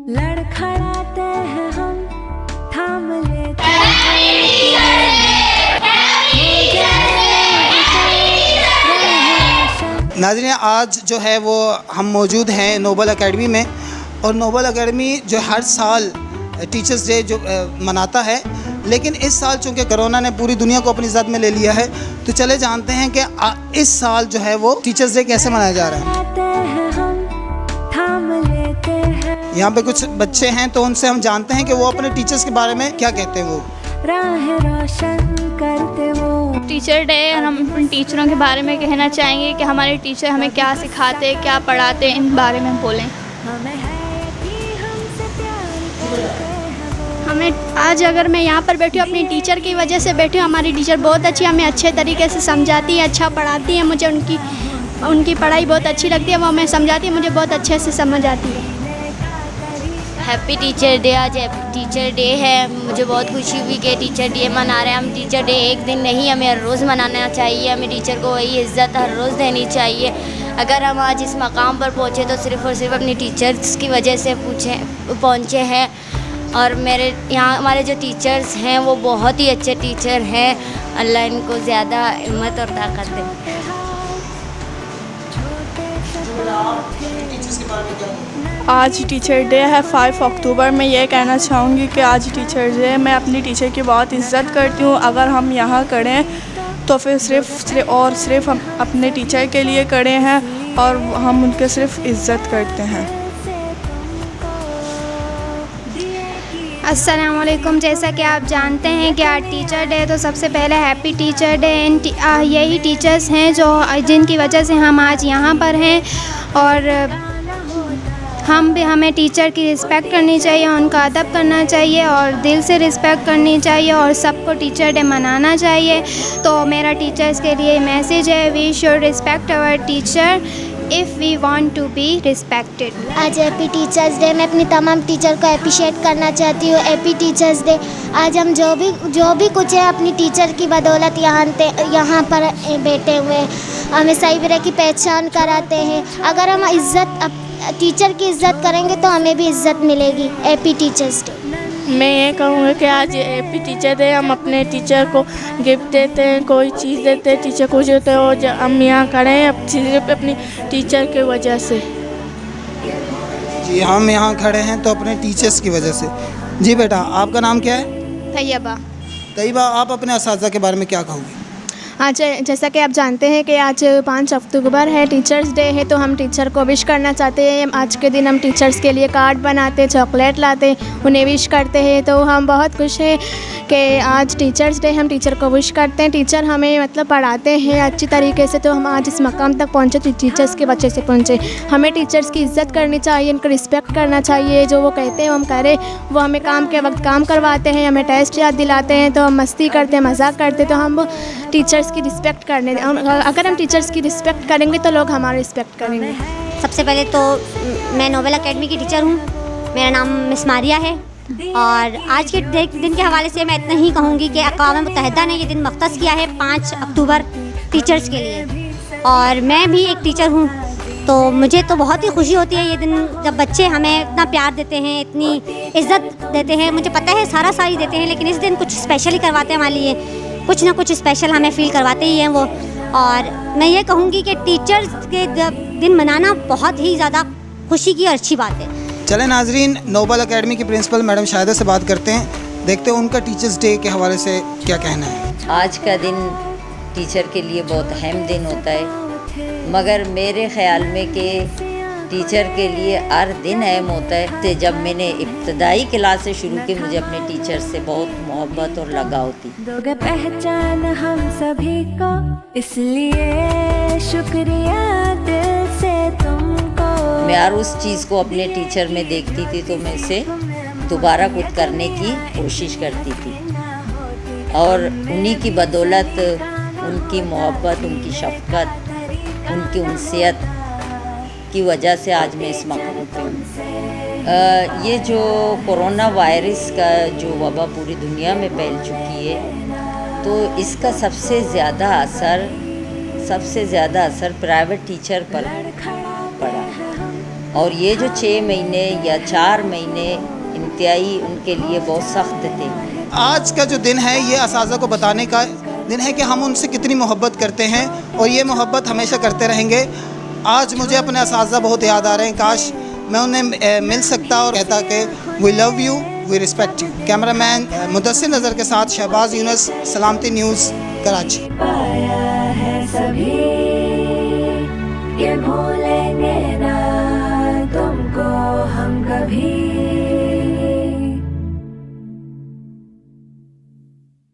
लड़खड़ाते हैं हम, थाम लेते नाज़रीन, आज जो है वो हम मौजूद हैं नोबल एकेडमी में, और नोबल एकेडमी जो हर साल टीचर्स डे जो मनाता है, लेकिन इस साल चूँकि कोरोना ने पूरी दुनिया को अपनी ज़द में ले लिया है, तो चले जानते हैं कि इस साल जो है वो टीचर्स डे कैसे मनाया जा रहा है। यहाँ पे कुछ बच्चे हैं, तो उनसे हम जानते हैं कि वो अपने टीचर्स के बारे में क्या कहते हैं। वो राह रोशन करते वो टीचर डे, और हम अपने टीचरों के बारे में कहना चाहेंगे कि हमारे टीचर हमें क्या सिखाते, क्या पढ़ाते, इन बारे में बोलें। हमें है कि हमसे प्यार करते हैं वो। हमें आज अगर मैं यहाँ पर बैठी हूँ अपनी टीचर की वजह से बैठी हूँ। हमारी टीचर बहुत अच्छी, हमें अच्छे तरीके से समझाती है, अच्छा पढ़ाती है। मुझे उनकी पढ़ाई बहुत अच्छी लगती है, वो हमें समझाती है, मुझे बहुत अच्छे से समझ आती है। Happy teacher day. आज टीचर डे है, मुझे बहुत खुशी हुई कि टीचर डे मना रहे हैं हम। टीचर डे एक दिन नहीं, हमें हर रोज़ मनाना चाहिए। हमें टीचर को वही इज़्ज़त हर रोज़ देनी चाहिए। अगर हम आज इस मकाम पर पहुँचे तो सिर्फ़ और सिर्फ अपनी टीचर्स की वजह से पहुँचे हैं। और मेरे यहाँ हमारे जो टीचर्स हैं वो बहुत ही अच्छे टीचर हैं। अल्लाह इनको ज़्यादा हिम्मत और ताकत दे। आज टीचर डे है 5 अक्टूबर। मैं ये कहना चाहूँगी कि आज टीचर डे, मैं अपनी टीचर की बहुत इज़्ज़त करती हूँ। अगर हम यहाँ खड़े तो फिर सिर्फ़ हम अपने टीचर के लिए खड़े हैं, और हम उनके सिर्फ़ इज़्ज़त करते हैं। अस्सलाम वालेकुम। जैसा कि आप जानते हैं कि आज टीचर डे, तो सबसे पहले हैप्पी टीचर डे। यही टीचर्स हैं जिनकी वजह से हम आज यहाँ पर हैं, और हमें टीचर की रिस्पेक्ट करनी चाहिए, उनका अदब करना चाहिए और दिल से रिस्पेक्ट करनी चाहिए, और सबको टीचर डे मनाना चाहिए। तो मेरा टीचर्स के लिए मैसेज है, we should respect our teacher if we want to be respected. आज हैप्पी टीचर्स डे। मैं अपनी तमाम टीचर को अप्रिशिएट करना चाहती हूँ। Happy teachers day. आज हम जो भी कुछ है अपनी टीचर की बदौलत यहाँ पर बैठे हुए हैं। हमें सही तरह की पहचान कराते हैं। अगर हम टीचर की इज़्ज़त करेंगे तो हमें भी इज़्ज़त मिलेगी। Happy teachers day. मैं ये कहूँगा कि आज हैप्पी टीचर डे। हम अपने टीचर को गिफ्ट देते हैं, कोई चीज़ देते हैं, टीचर को देते हैं, और हम यहाँ खड़े हैं सिर्फ अपनी टीचर की वजह से। जी, हम यहाँ खड़े हैं तो अपने टीचर्स की वजह से। जी बेटा, आपका नाम क्या है? तैयबा। तैयबा, आप अपने असातिज़ा के बारे में क्या कहोगे? आज जैसा कि आप जानते हैं कि आज 5 अक्टूबर है, टीचर्स डे है, तो हम टीचर को विश करना चाहते हैं। आज के दिन हम टीचर्स के लिए कार्ड बनाते, चॉकलेट लाते, उन्हें विश करते हैं। तो हम बहुत खुश हैं कि आज टीचर्स डे, हम टीचर को विश करते हैं। टीचर हमें पढ़ाते हैं अच्छी तरीके से, तो हम आज इस मकाम तक पहुँचे तो टीचर्स की वजह से पहुँचे। हमें टीचर्स की इज़्ज़त करनी चाहिए, उनको रिस्पेक्ट करना चाहिए। जो वो कहते हैं हम करें। वो हमें काम के वक्त काम करवाते हैं, हमें टेस्ट याद दिलाते हैं, तो हम मस्ती करते हैं, मजाक करते हैं। तो हम टीचर्स की रिस्पेक्ट करने, अगर हम टीचर्स की रिस्पेक्ट करेंगे तो लोग हमारी रिस्पेक्ट करेंगे। सबसे पहले तो मैं नोबल एकेडमी की टीचर हूँ। मेरा नाम मिस मारिया है, और आज के दिन के हवाले से मैं इतना ही कहूँगी कि अक़वाम मुत्तहिदा ने ये दिन मख्तस किया है 5 अक्टूबर टीचर्स के लिए, और मैं भी एक टीचर हूँ। तो मुझे तो बहुत ही खुशी होती है ये दिन, जब बच्चे हमें इतना प्यार देते हैं, इतनी इज़्ज़त देते हैं। मुझे पता है सारा ही देते हैं, लेकिन इस दिन कुछ स्पेशल ही करवाते हैं हमारे लिए। कुछ ना कुछ स्पेशल हमें फ़ील करवाते ही हैं वो। और मैं ये कहूँगी कि टीचर्स के दिन मनाना बहुत ही ज़्यादा खुशी की और अच्छी बात है। चलें नाजरीन, नोबल एकेडमी की प्रिंसिपल मैडम शाहिदा से बात करते हैं, देखते हैं उनका टीचर्स डे के हवाले से क्या कहना है। आज का दिन टीचर के लिए बहुत अहम दिन होता है, मगर मेरे ख़्याल में कि टीचर के लिए हर दिन अहम होता है। तो जब मैंने इब्तदाई क्लास से शुरू की, मुझे अपने टीचर से बहुत मोहब्बत और लगाव थी। दोगे पहचान हम सभी को, इसलिए शुक्रिया दिल से तुमको। मैं हर उस चीज़ को अपने टीचर में देखती थी, तो मैं इसे दोबारा खुद करने की कोशिश करती थी, और उन्हीं की बदौलत, उनकी मोहब्बत, उनकी शफ़क़त, उनकी उनसियत की वजह से आज मैं इस मकाम पे हूँ। ये जो कोरोना वायरस का जो वबा पूरी दुनिया में फैल चुकी है, तो इसका सबसे ज़्यादा असर प्राइवेट टीचर पर पड़ा। और ये जो 6 महीने या 4 महीने इंतहाई उनके लिए बहुत सख्त थे। आज का जो दिन है ये असातिज़ा को बताने का दिन है कि हम उनसे कितनी मोहब्बत करते हैं और ये मोहब्बत हमेशा करते रहेंगे। आज मुझे अपने असातिज़ा बहुत याद आ रहे हैं, काश मैं उन्हें मिल सकता और कहता कि we love you, we respect you. Cameraman Mudassir Nazar के साथ शहबाज यूनुस, सलामती न्यूज़, कराची। पाया है सभी